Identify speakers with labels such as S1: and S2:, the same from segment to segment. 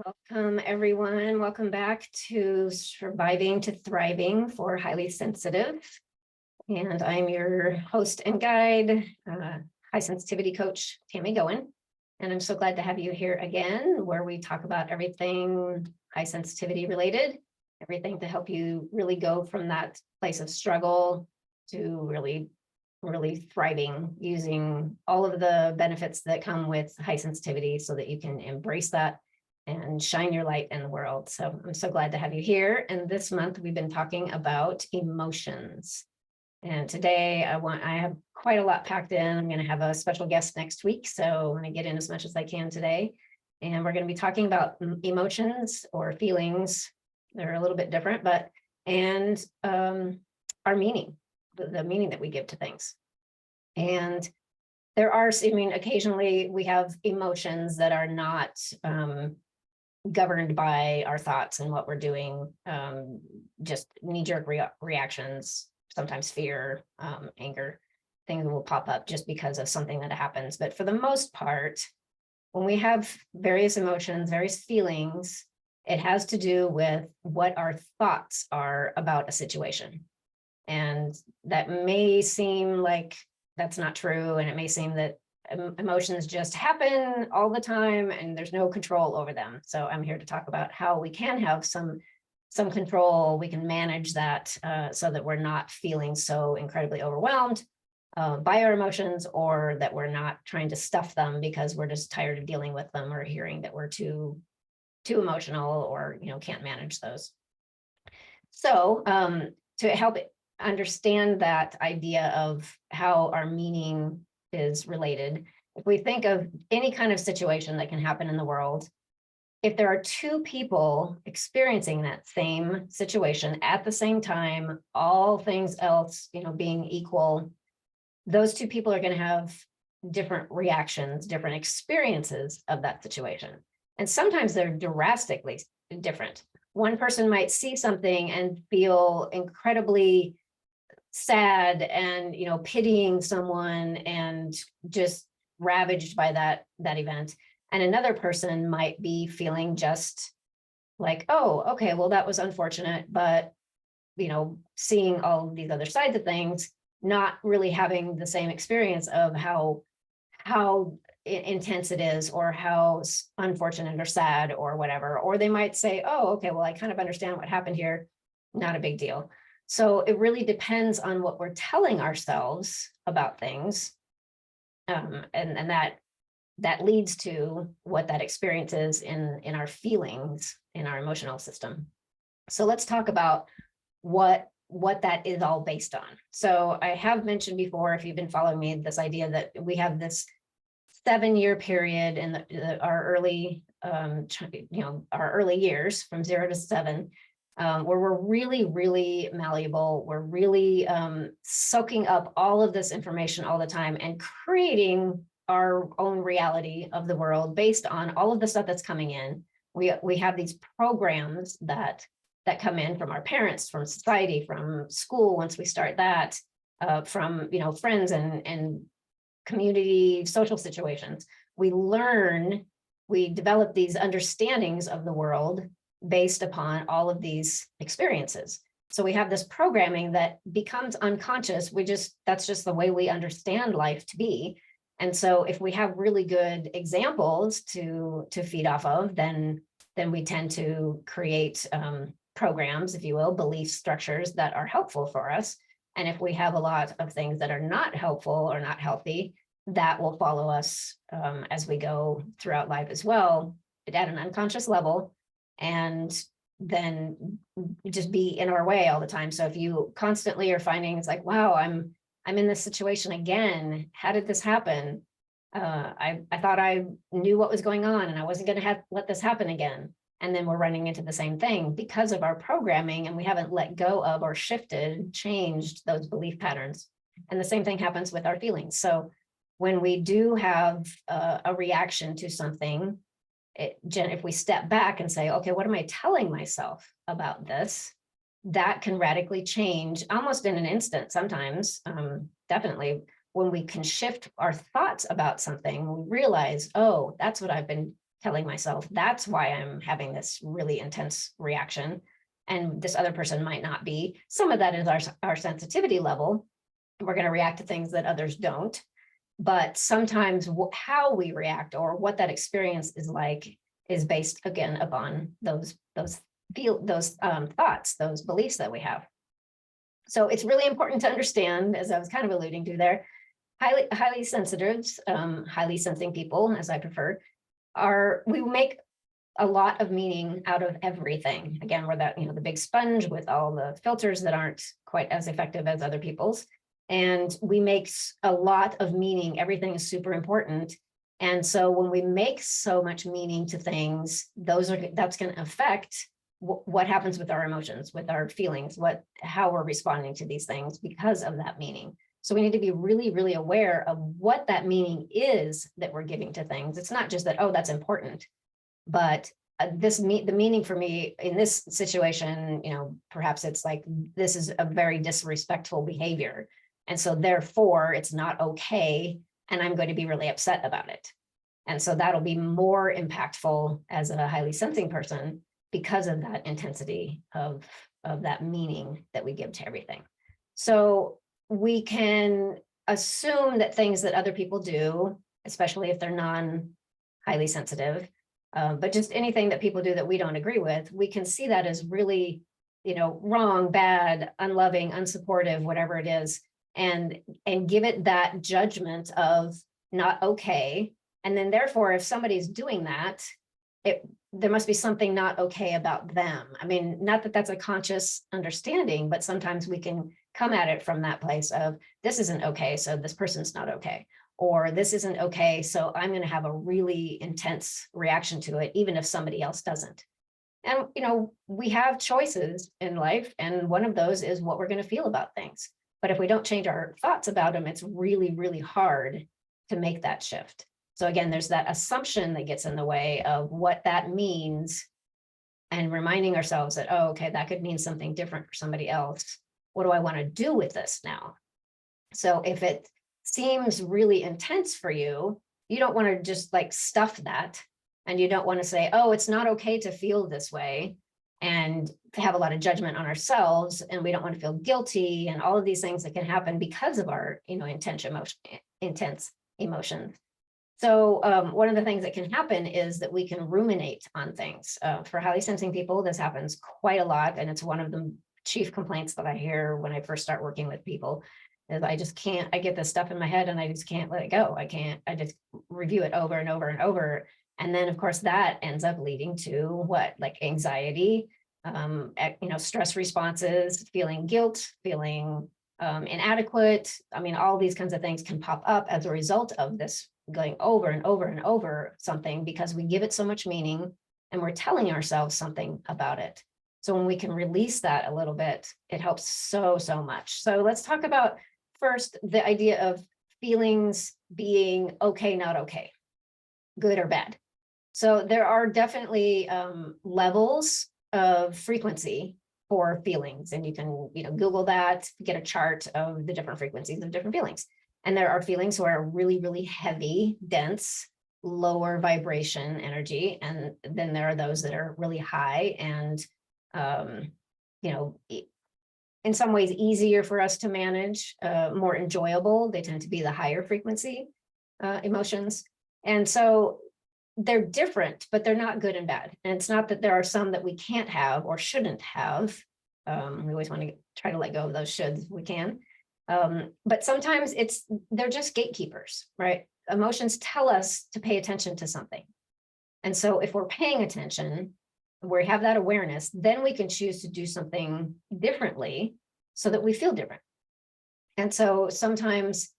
S1: Welcome, everyone. Welcome back to Surviving to Thriving for Highly Sensitive. And I'm your host and guide, high sensitivity coach, Tammy Goen. And I'm so glad to have you here again, where we talk about everything high sensitivity related, everything to help you really go from that place of struggle to really thriving, using all of the benefits that come with high sensitivity so that you can embrace that and shine your light in the world. So I'm so glad to have you here. And this month we've been talking about emotions. And today I have quite a lot packed in. I'm going to have a special guest next week, so I'm going to get in as much as I can today. And we're going to be talking about emotions or feelings. They're a little bit different, but our meaning, the meaning that we give to things. And there are, occasionally we have emotions that are not governed by our thoughts and what we're doing, just knee-jerk reactions, sometimes fear, anger, things will pop up just because of something that happens. But for the most part, when we have various emotions, various feelings, it has to do with what our thoughts are about a situation. And that may seem like that's not true, and it may seem that emotions just happen all the time and there's no control over them. So I'm here to talk about how we can have some control. We can manage that so that we're not feeling so incredibly overwhelmed by our emotions, or that we're not trying to stuff them because we're just tired of dealing with them, or hearing that we're too emotional, or can't manage those. So to help understand that idea of how our meaning is related, if we think of any kind of situation that can happen in the world, if there are two people experiencing that same situation at the same time, all things else being equal, those two people are going to have different reactions, different experiences of that situation. And sometimes they're drastically different. One person might see something and feel incredibly sad and pitying someone and just ravaged by that event, and another person might be feeling just like, oh, okay, well, that was unfortunate, but seeing all these other sides of things, not really having the same experience of how intense it is, or how unfortunate or sad or whatever. Or they might say, oh, okay, well, I kind of understand what happened here, not a big deal. So it really depends on what we're telling ourselves about things. And that leads to what that experience is in our feelings, in our emotional system. So let's talk about what that is all based on. So I have mentioned before, if you've been following me, this idea that we have this 7-year period in our early, our early years from 0 to 7, where we're really malleable. We're really soaking up all of this information all the time and creating our own reality of the world based on all of the stuff that's coming in. We have these programs that come in from our parents, from society, from school once we start that, from friends and community, social situations. We develop these understandings of the world based upon all of these experiences. So we have this programming that becomes unconscious. That's just the way we understand life to be. And so if we have really good examples to feed off of, then we tend to create programs, if you will, belief structures that are helpful for us. And if we have a lot of things that are not helpful or not healthy, that will follow us as we go throughout life as well, at an unconscious level, and then just be in our way all the time. So if you constantly are finding it's like, wow, I'm in this situation again. How did this happen? I thought I knew what was going on and I wasn't going to let this happen again. And then we're running into the same thing because of our programming, and we haven't let go of or changed those belief patterns. And the same thing happens with our feelings. So when we do have a reaction to something, if we step back and say, okay, what am I telling myself about this? That can radically change almost in an instant sometimes. Definitely, when we can shift our thoughts about something, we realize, oh, that's what I've been telling myself that's why I'm having this really intense reaction. And this other person might not be. Some of that is our sensitivity level. We're going to react to things that others don't. But sometimes how we react or what that experience is like is based, again, upon those thoughts, those beliefs that we have. So it's really important to understand, as I was kind of alluding to there, highly sensitive, highly sensing people, as I prefer, we make a lot of meaning out of everything. Again, we're that, the big sponge with all the filters that aren't quite as effective as other people's. And we make a lot of meaning. Everything is super important. And so when we make so much meaning to things, that's going to affect what happens with our emotions, with our feelings, how we're responding to these things because of that meaning. So we need to be really, really aware of what that meaning is that we're giving to things. It's not just that, oh, that's important, but the meaning for me in this situation, perhaps it's like, this is a very disrespectful behavior. And so therefore it's not okay. And I'm going to be really upset about it. And so that'll be more impactful as a highly sensing person because of that intensity of that meaning that we give to everything. So we can assume that things that other people do, especially if they're non-highly sensitive, but just anything that people do that we don't agree with, we can see that as really, wrong, bad, unloving, unsupportive, whatever it is, and give it that judgment of not okay. And then therefore, if somebody's doing that, there must be something not okay about them. I mean, not that that's a conscious understanding, but sometimes we can come at it from that place of, this isn't okay, so this person's not okay. Or this isn't okay, so I'm going to have a really intense reaction to it, even if somebody else doesn't. And, we have choices in life, and one of those is what we're going to feel about things. But if we don't change our thoughts about them, it's really, really hard to make that shift. So again, there's that assumption that gets in the way of what that means, and reminding ourselves that, oh, okay, that could mean something different for somebody else. What do I want to do with this now? So if it seems really intense for you, you don't want to just like stuff that. And you don't want to say, oh, it's not okay to feel this way, and have a lot of judgment on ourselves. And we don't want to feel guilty and all of these things that can happen because of our, intense emotions. So one of the things that can happen is that we can ruminate on things. For highly sensing people, this happens quite a lot. And it's one of the chief complaints that I hear when I first start working with people is I get this stuff in my head and I just can't let it go. I just review it over and over and over. And then of course that ends up leading to like anxiety, stress responses, feeling guilt, feeling inadequate. I mean, all these kinds of things can pop up as a result of this going over and over and over something, because we give it so much meaning and we're telling ourselves something about it. So when we can release that a little bit, it helps so, so much. So let's talk about first the idea of feelings being okay, not okay, good or bad. So there are definitely levels of frequency for feelings, and you can Google that, get a chart of the different frequencies of different feelings. And there are feelings who are really, really heavy, dense, lower vibration energy. And then there are those that are really high and, in some ways easier for us to manage, more enjoyable. They tend to be the higher frequency emotions. And so they're different, but they're not good and bad. And it's not that there are some that we can't have or shouldn't have. We always want to try to let go of those shoulds if we can. But sometimes they're just gatekeepers, right? Emotions tell us to pay attention to something. And so if we're paying attention, we have that awareness, then we can choose to do something differently so that we feel different. And so sometimes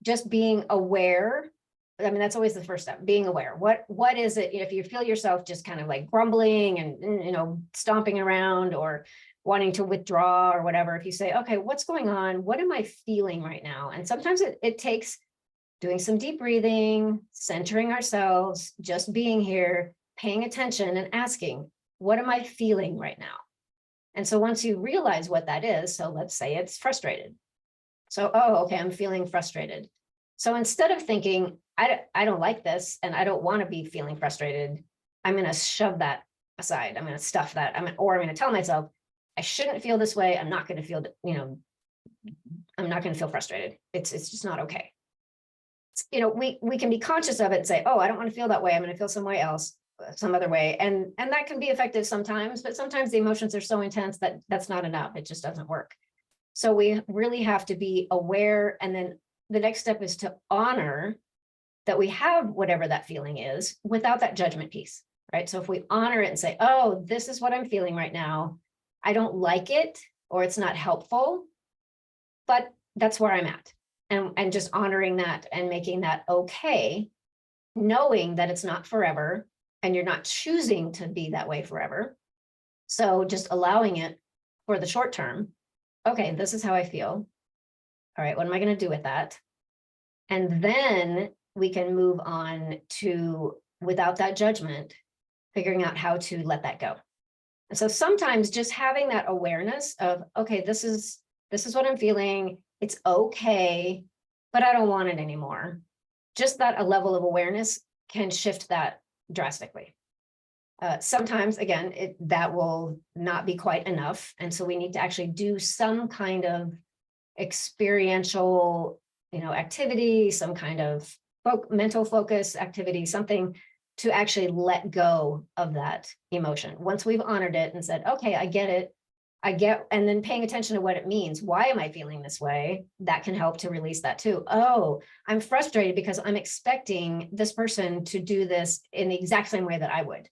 S1: just being aware, I mean, that's always the first step, being aware. What is it, if you feel yourself just kind of like grumbling and, stomping around or wanting to withdraw or whatever, if you say, okay, what's going on? What am I feeling right now? And sometimes it takes doing some deep breathing, centering ourselves, just being here, paying attention and asking, what am I feeling right now? And so once you realize what that is, so let's say it's frustrated. So, oh, okay, I'm feeling frustrated. So instead of thinking, I don't like this and I don't want to be feeling frustrated, I'm going to shove that aside. I'm going to stuff that. I'm going to tell myself, I shouldn't feel this way. I'm not going to feel, I'm not going to feel frustrated. It's just not okay. We can be conscious of it and say, oh, I don't want to feel that way. I'm going to feel some way else, some other way. And that can be effective sometimes, but sometimes the emotions are so intense that that's not enough. It just doesn't work. So we really have to be aware. And then the next step is to honor that we have whatever that feeling is without that judgment piece, right? So if we honor it and say, oh, this is what I'm feeling right now, I don't like it, or it's not helpful, but that's where I'm at. And just honoring that and making that okay, knowing that it's not forever and you're not choosing to be that way forever. So just allowing it for the short term. Okay, this is how I feel. All right, what am I going to do with that? And then we can move on to, without that judgment, figuring out how to let that go. And so sometimes just having that awareness of, okay, this is what I'm feeling. It's okay, but I don't want it anymore. Just that a level of awareness can shift that drastically. Sometimes, again, that will not be quite enough. And so we need to actually do some kind of experiential, activity, some kind of mental focus activity, something to actually let go of that emotion. Once we've honored it and said, okay, I get it. And then paying attention to what it means. Why am I feeling this way? That can help to release that too. Oh, I'm frustrated because I'm expecting this person to do this in the exact same way that I would.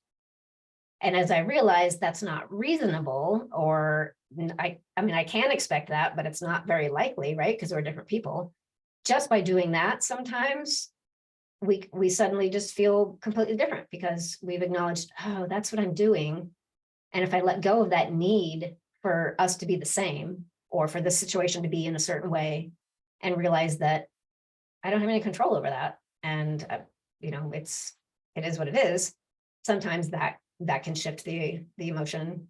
S1: And as I realized that's not reasonable, or I can expect that, but it's not very likely, right? Because we're different people. Just by doing that, sometimes we suddenly just feel completely different because we've acknowledged, oh, that's what I'm doing. And if I let go of that need for us to be the same, or for the situation to be in a certain way, and realize that I don't have any control over that, and it is what it is. Sometimes that can shift the emotion,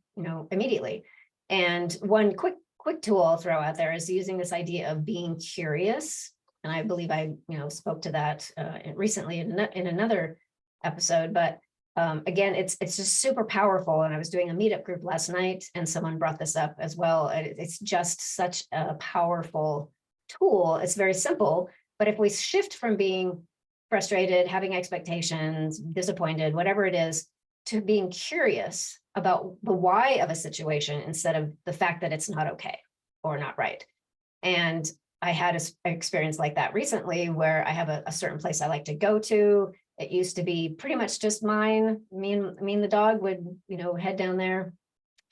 S1: immediately. And one quick tool I'll throw out there is using this idea of being curious. And I believe I spoke to that recently in another episode, but again, it's just super powerful. And I was doing a meetup group last night and someone brought this up as well. It's just such a powerful tool. It's very simple, but if we shift from being frustrated, having expectations, disappointed, whatever it is, to being curious about the why of a situation instead of the fact that it's not okay or not right. And I had an experience like that recently where I have a certain place I like to go to. It used to be pretty much just mine. Me and the dog would, head down there,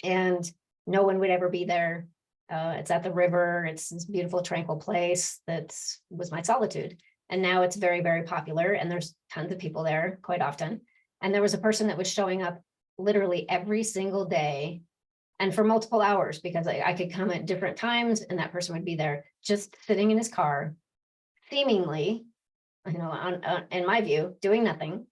S1: and no one would ever be there. It's at the river. It's this beautiful, tranquil place that was my solitude. And now it's very, very popular, and there's tons of people there quite often. And there was a person that was showing up literally every single day and for multiple hours, because I could come at different times and that person would be there just sitting in his car, seemingly, in my view, doing nothing,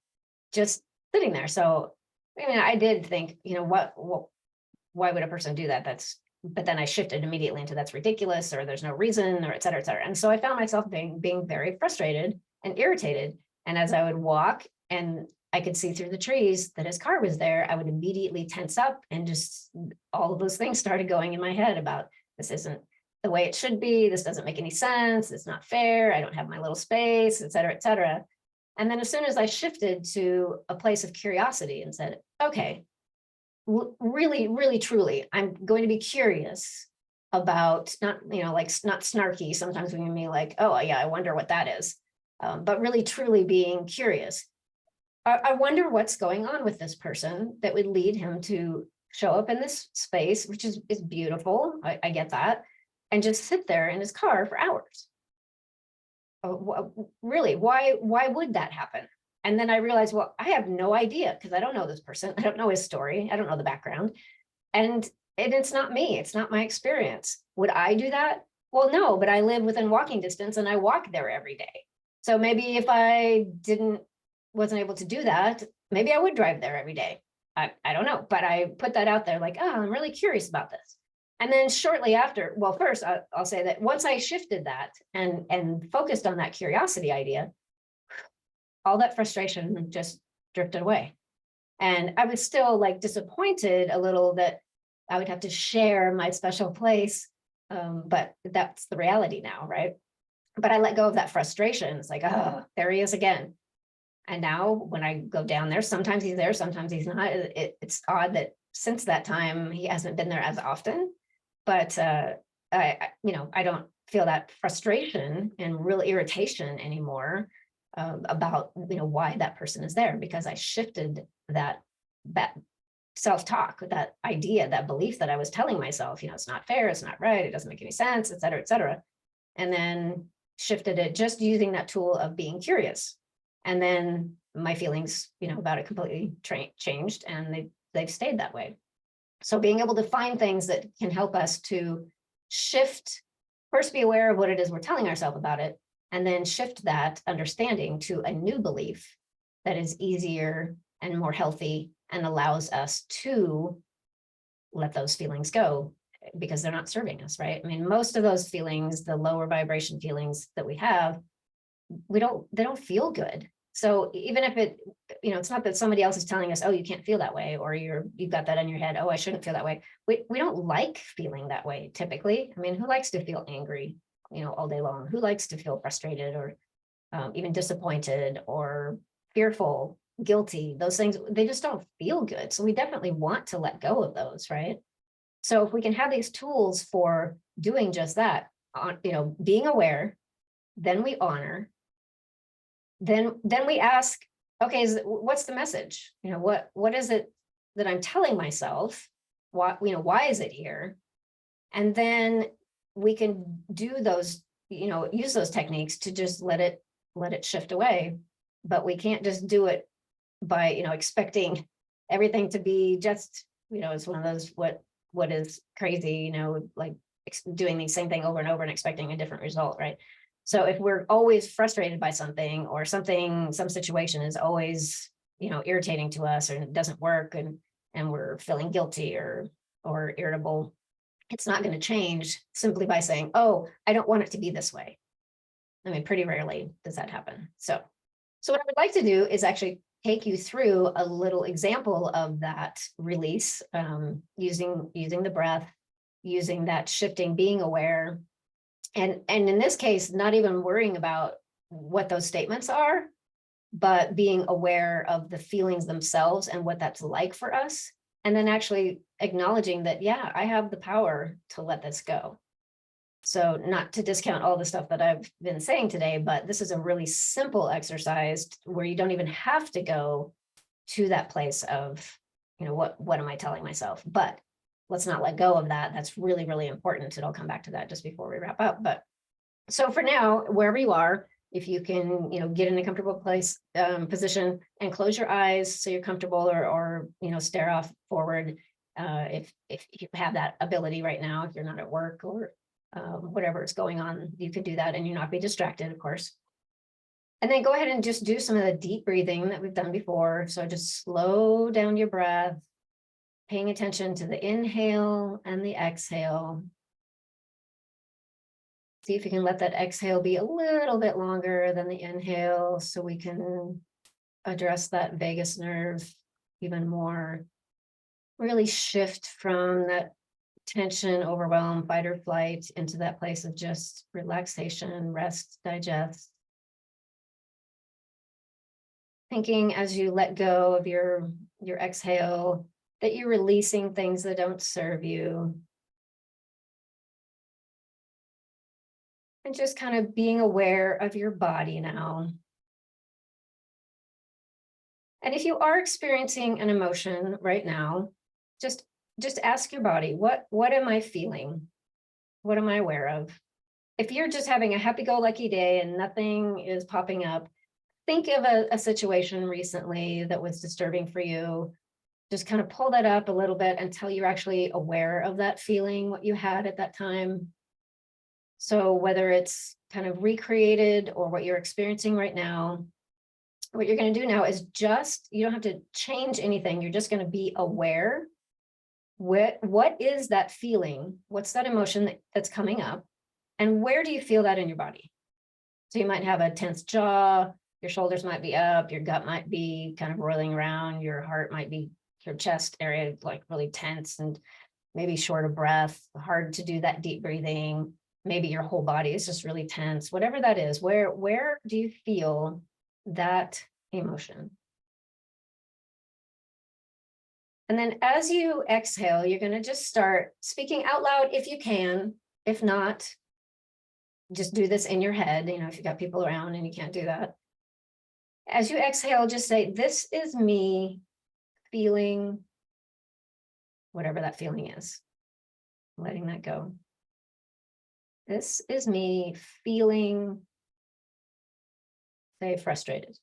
S1: just sitting there. So, I did think, why would a person do that? But then I shifted immediately into that's ridiculous, or there's no reason, or et cetera, et cetera. And so I found myself being very frustrated and irritated. And as I would walk and I could see through the trees that his car was there, I would immediately tense up, and just all of those things started going in my head about, this isn't the way it should be. This doesn't make any sense. It's not fair. I don't have my little space, et cetera, et cetera. And then as soon as I shifted to a place of curiosity and said, okay, really, really, truly, I'm going to be curious about, not snarky. Sometimes we can be like, oh yeah, I wonder what that is. But really, truly being curious. I wonder what's going on with this person that would lead him to show up in this space, which is beautiful. I get that. And just sit there in his car for hours. Really, why would that happen? And then I realized, well, I have no idea, because I don't know this person. I don't know his story. I don't know the background. And it's not me. It's not my experience. Would I do that? Well, no, but I live within walking distance and I walk there every day. So maybe if I wasn't able to do that, maybe I would drive there every day. I don't know, but I put that out there like, oh, I'm really curious about this. And then shortly after, well, first I'll say that once I shifted that and focused on that curiosity idea, all that frustration just drifted away. And I was still like disappointed a little that I would have to share my special place. But that's the reality now, right? But I let go of that frustration. It's like, oh, there he is again. And now when I go down there, sometimes he's there, sometimes he's not. It's odd that since that time, he hasn't been there as often. But I don't feel that frustration and real irritation anymore about, why that person is there, because I shifted that self-talk, that idea, that belief that I was telling myself, it's not fair, it's not right, it doesn't make any sense, et cetera, et cetera. And then shifted it just using that tool of being curious. And then my feelings, about it completely changed, and they've stayed that way. So being able to find things that can help us to shift, first be aware of what it is we're telling ourselves about it, and then shift that understanding to a new belief that is easier and more healthy and allows us to let those feelings go because they're not serving us, right? I mean, most of those feelings, the lower vibration feelings that we have, they don't feel good. So even if it's not that somebody else is telling us, oh, you can't feel that way, or you've got that in your head, oh, I shouldn't feel that way. We don't like feeling that way typically. I mean, who likes to feel angry, all day long? Who likes to feel frustrated or even disappointed or fearful, guilty? Those things, they just don't feel good. So we definitely want to let go of those, right? So if we can have these tools for doing just that, being aware, then we honor, then we ask, okay, what's the message? What is it that I'm telling myself? Why is it here? And then we can do those, use those techniques to just let it shift away. But we can't just do it by, expecting everything to be just, it's one of those, what is crazy, like doing the same thing over and over and expecting a different result, right? So if we're always frustrated by something, or some situation is always, irritating to us, or it doesn't work, and we're feeling guilty or irritable, it's not going to change simply by saying, oh, I don't want it to be this way. I mean, pretty rarely does that happen. So what I would like to do is actually take you through a little example of that release, using the breath, using that shifting, being aware. And in this case, not even worrying about what those statements are, but being aware of the feelings themselves and what that's like for us. And then actually acknowledging that, yeah, I have the power to let this go. So not to discount all the stuff that I've been saying today, but this is a really simple exercise where you don't even have to go to that place of, what am I telling myself? But let's not let go of that. That's really, really important. And I'll come back to that just before we wrap up. But so for now, wherever you are, if you can, get in a comfortable place, position, and close your eyes so you're comfortable, or stare off forward. If you have that ability right now, if you're not at work or whatever is going on, you can do that and you not be distracted, of course. And then go ahead and just do some of the deep breathing that we've done before. So just slow down your breath, paying attention to the inhale and the exhale. See if you can let that exhale be a little bit longer than the inhale, so we can address that vagus nerve even more. Really shift from that tension, overwhelm, fight or flight into that place of just relaxation, rest, digest. Thinking as you let go of your exhale that you're releasing things that don't serve you. And just kind of being aware of your body now. And if you are experiencing an emotion right now, just ask your body, what am I feeling? What am I aware of? If you're just having a happy-go-lucky day and nothing is popping up, think of a situation recently that was disturbing for you. Just kind of pull that up a little bit until you're actually aware of that feeling, what you had at that time. So whether it's kind of recreated or what you're experiencing right now, what you're going to do now is you don't have to change anything. You're just going to be aware. What is that feeling? What's that emotion that's coming up? And where do you feel that in your body? So you might have a tense jaw, Your shoulders might be up, your gut might be kind of roiling around, your heart might be, your chest area like really tense and maybe short of breath, hard to do that deep breathing. Maybe your whole body is just really tense, whatever that is. Where do you feel that emotion? And then as you exhale, you're going to just start speaking out loud if you can. If not, just do this in your head, you know, if you got people around and you can't do that. As you exhale, just say, this is me feeling whatever that feeling is, letting that go. This is me feeling, say, frustrated.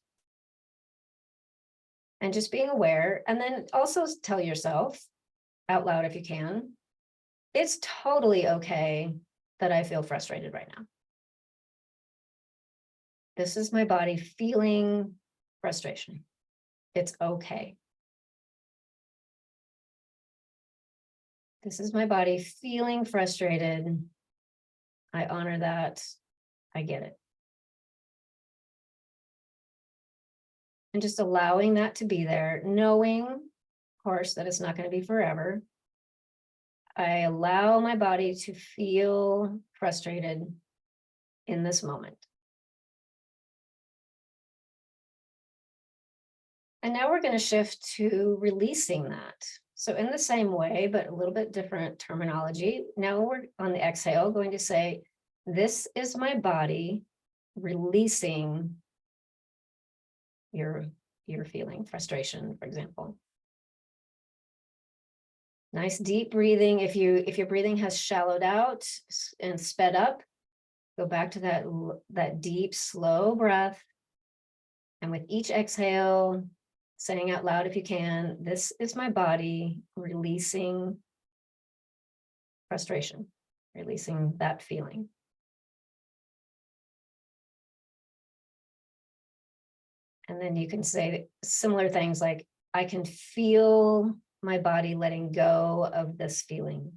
S1: And just being aware, and then also tell yourself out loud if you can, it's totally okay that I feel frustrated right now. This is my body feeling frustration. It's okay. This is my body feeling frustrated. I honor that. I get it. And just allowing that to be there, knowing, of course, that it's not going to be forever. I allow my body to feel frustrated in this moment. And now we're going to shift to releasing that. So in the same way, but a little bit different terminology. Now we're on the exhale going to say, this is my body releasing your feeling, frustration, for example. Nice deep breathing. If your breathing has shallowed out and sped up, go back to that deep, slow breath. And with each exhale, saying out loud if you can, this is my body releasing frustration, releasing that feeling. And then you can say similar things like, I can feel my body letting go of this feeling.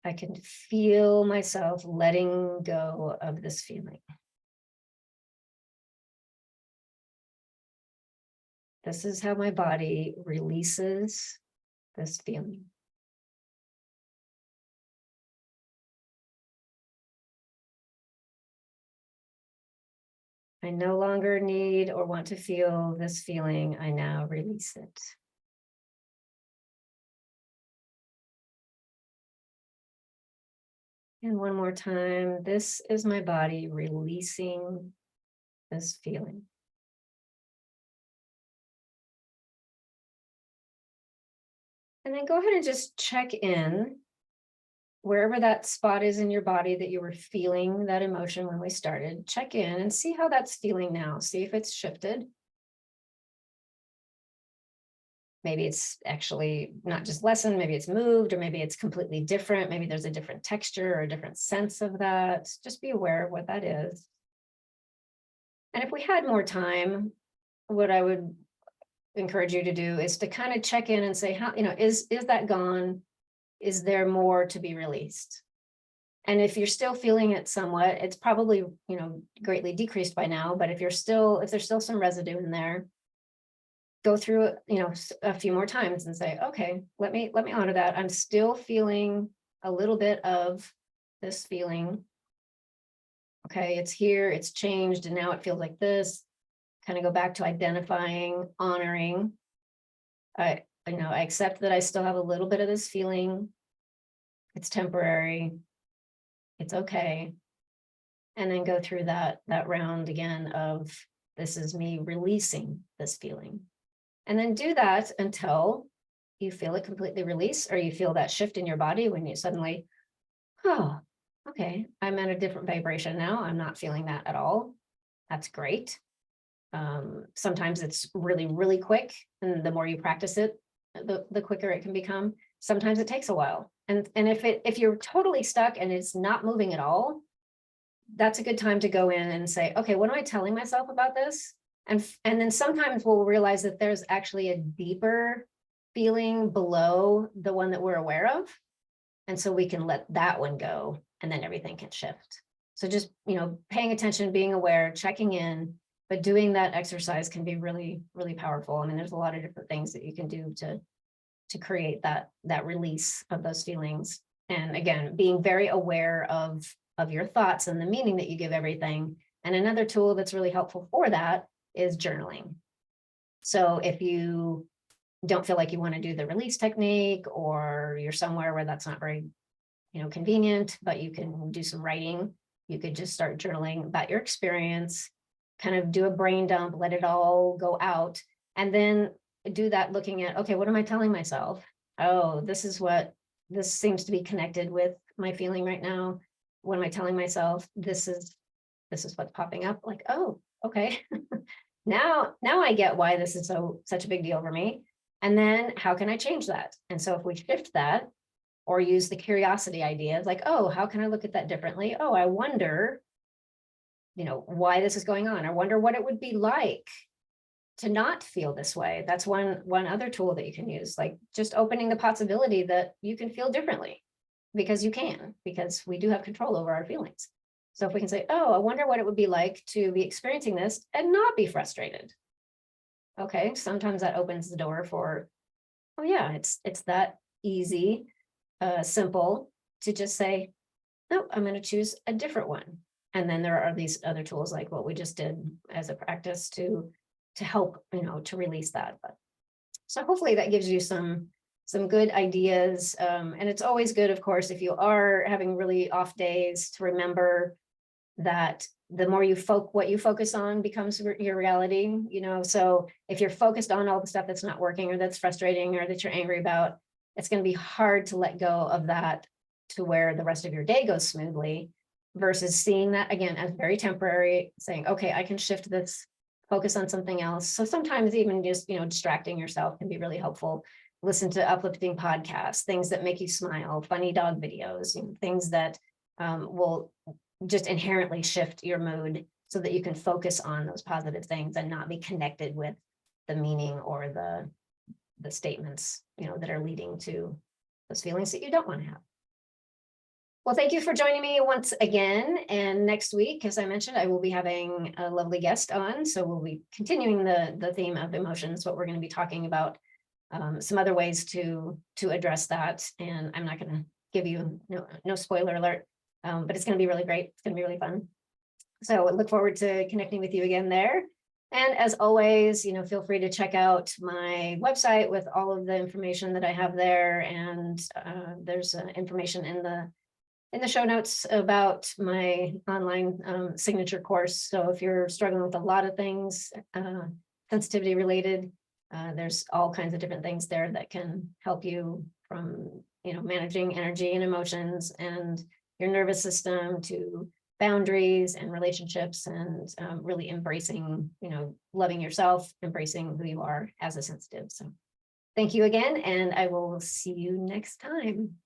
S1: I can feel myself letting go of this feeling. This is how my body releases this feeling. I no longer need or want to feel this feeling. I now release it. And one more time, this is my body releasing this feeling. And then go ahead and just check in wherever that spot is in your body that you were feeling that emotion when we started. Check in and see how that's feeling now. See if it's shifted. Maybe it's actually not just lessened, maybe it's moved, or maybe it's completely different. Maybe there's a different texture or a different sense of that. Just be aware of what that is. And if we had more time, what I would encourage you to do is to kind of check in and say, how, is that gone? Is there more to be released? And if you're still feeling it somewhat, it's probably, greatly decreased by now, but if there's still some residue in there, go through it, a few more times and say, okay, let me honor that. I'm still feeling a little bit of this feeling. Okay, it's here, it's changed, and now it feels like this. Kind of go back to identifying, honoring. I accept that I still have a little bit of this feeling. It's temporary. It's okay. And then go through that round again of, this is me releasing this feeling. And then do that until you feel it completely release, or you feel that shift in your body when you suddenly, oh, okay, I'm at a different vibration now. I'm not feeling that at all. That's great. Sometimes it's really, really quick. And the more you practice it, the quicker it can become. Sometimes it takes a while. And if you're totally stuck and it's not moving at all, that's a good time to go in and say, okay, what am I telling myself about this? And then sometimes we'll realize that there's actually a deeper feeling below the one that we're aware of. And so we can let that one go and then everything can shift. So just, paying attention, being aware, checking in, but doing that exercise can be really, really powerful. I mean, there's a lot of different things that you can do to create that release of those feelings. And again, being very aware of your thoughts and the meaning that you give everything. And another tool that's really helpful for that is journaling. So if you don't feel like you want to do the release technique, or you're somewhere where that's not very, convenient, but you can do some writing, you could just start journaling about your experience, kind of do a brain dump, let it all go out, and then do that looking at, okay, what am I telling myself? Oh, this seems to be connected with my feeling right now. What am I telling myself? This is what's popping up. Like, oh, okay. Now I get why this is such a big deal for me. And then how can I change that? And so if we shift that, or use the curiosity idea, like, oh, how can I look at that differently? Oh, I wonder, why this is going on. I wonder what it would be like to not feel this way. That's one other tool that you can use, like just opening the possibility that you can feel differently, because we do have control over our feelings. So if we can say, oh, I wonder what it would be like to be experiencing this and not be frustrated. Okay, sometimes that opens the door for, oh yeah, it's that easy, simple to just say, no, I'm going to choose a different one. And then there are these other tools like what we just did as a practice to help, to release that. But so hopefully that gives you some good ideas. And it's always good, of course, if you are having really off days, to remember that the more what you focus on becomes your reality, so if you're focused on all the stuff that's not working, or that's frustrating, or that you're angry about, it's going to be hard to let go of that to where the rest of your day goes smoothly, versus seeing that again as very temporary, saying, okay, I can shift this, focus on something else. So sometimes even just, distracting yourself can be really helpful. Listen to uplifting podcasts, things that make you smile, funny dog videos, things that will just inherently shift your mood, so that you can focus on those positive things and not be connected with the meaning or the statements, that are leading to those feelings that you don't want to have. Well, thank you for joining me once again. And next week, as I mentioned, I will be having a lovely guest on. So we'll be continuing the theme of emotions, but we're going to be talking about some other ways to address that. And I'm not going to give you no spoiler alert, but it's going to be really great. It's going to be really fun. So I look forward to connecting with you again there. And as always, feel free to check out my website with all of the information that I have there. And there's information in the show notes about my online signature course. So if you're struggling with a lot of things, sensitivity related, there's all kinds of different things there that can help you, from, managing energy and emotions and your nervous system, to boundaries and relationships, and really embracing, loving yourself, embracing who you are as a sensitive. So thank you again, and I will see you next time.